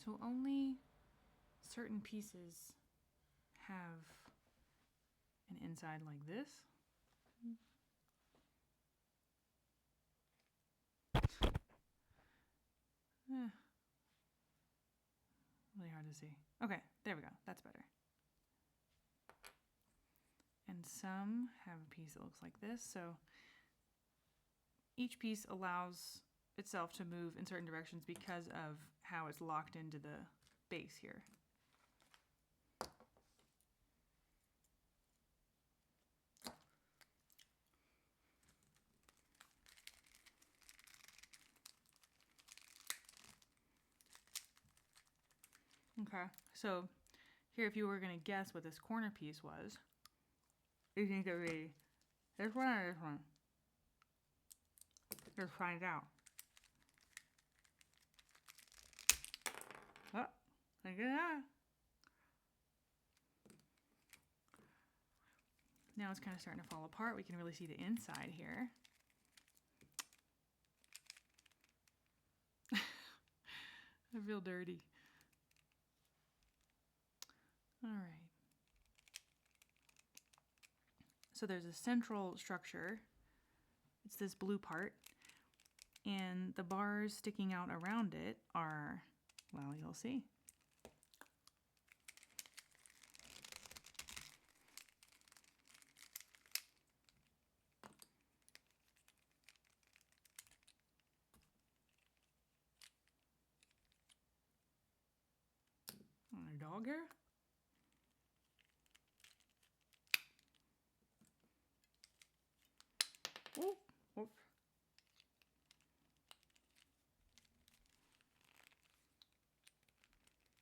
So only certain pieces have an inside like this. Really hard to see. Okay, there we go. That's better. And some have a piece that looks like this. So each piece allows itself to move in certain directions because of how it's locked into the base here. Okay, so here if you were going to guess what this corner piece was, you think it would be this one or this one? Let's find out. Oh, look at that. Now it's kind of starting to fall apart. We can really see the inside here. I feel dirty. All right. So there's a central structure. It's this blue part. And the bars sticking out around it are, well, you'll see. A dog here? Oh, oops.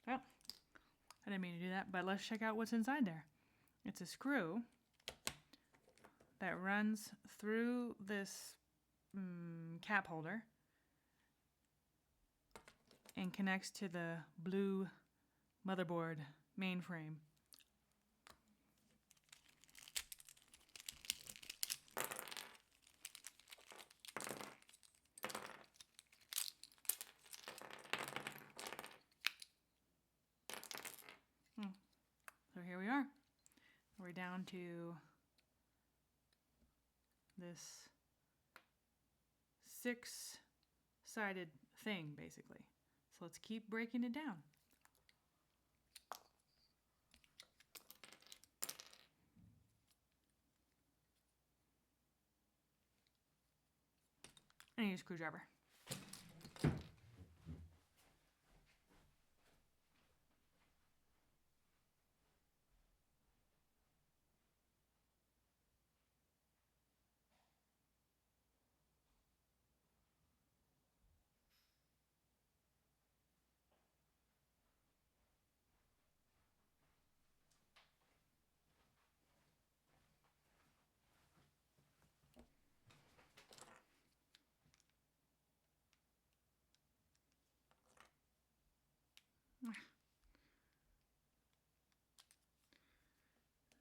Well, I didn't mean to do that, but let's check out what's inside there. It's a screw that runs through this cap holder and connects to the blue motherboard mainframe. So here we are. We're down to this 6-sided thing, basically. So let's keep breaking it down. I need a screwdriver.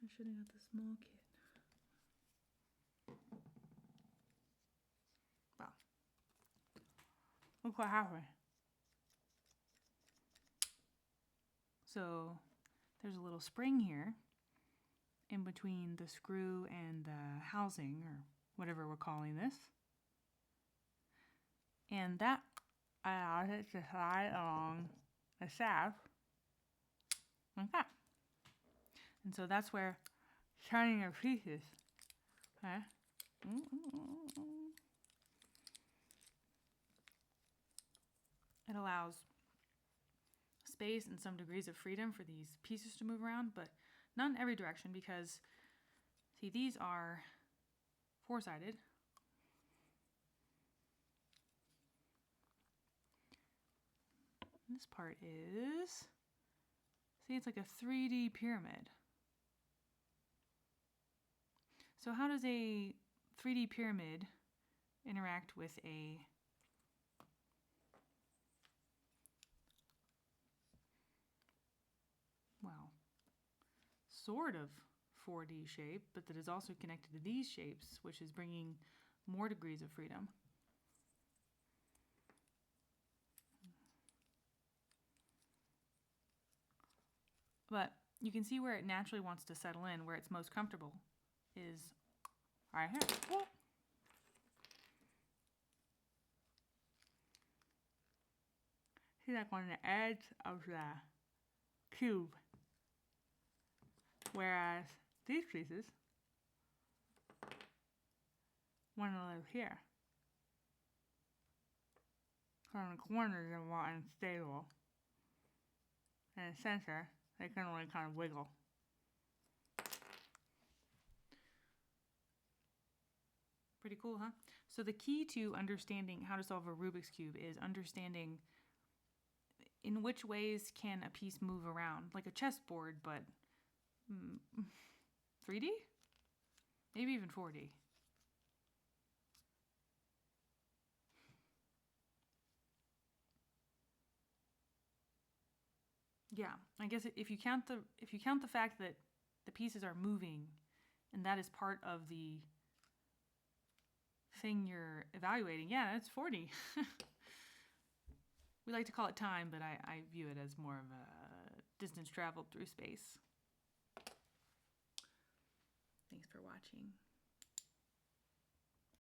I should have got the small kit. Wow. Look what happened. So there's a little spring here in between the screw and the housing, or whatever we're calling this. And that allows it to slide along the shaft like that. And so that's where shining your pieces. Okay. It allows space and some degrees of freedom for these pieces to move around, but not in every direction because, see, these are 4-sided. This part is, see, it's like a 3D pyramid. So how does a 3D pyramid interact with a sort of 4D shape, but that is also connected to these shapes, which is bringing more degrees of freedom? But you can see where it naturally wants to settle in, where it's most comfortable is right here. What? See, like on the edge of the cube. Whereas these pieces want to live here. So in the corners they're more unstable. And the center, they can only kind of wiggle. Pretty cool, huh? So the key to understanding how to solve a Rubik's Cube is understanding in which ways can a piece move around, like a chessboard, but 3D? Maybe even 4D. Yeah, I guess if you count the fact that the pieces are moving, and that is part of the thing you're evaluating, yeah, it's 4D. We like to call it time, but I view it as more of a distance traveled through space. Thanks for watching.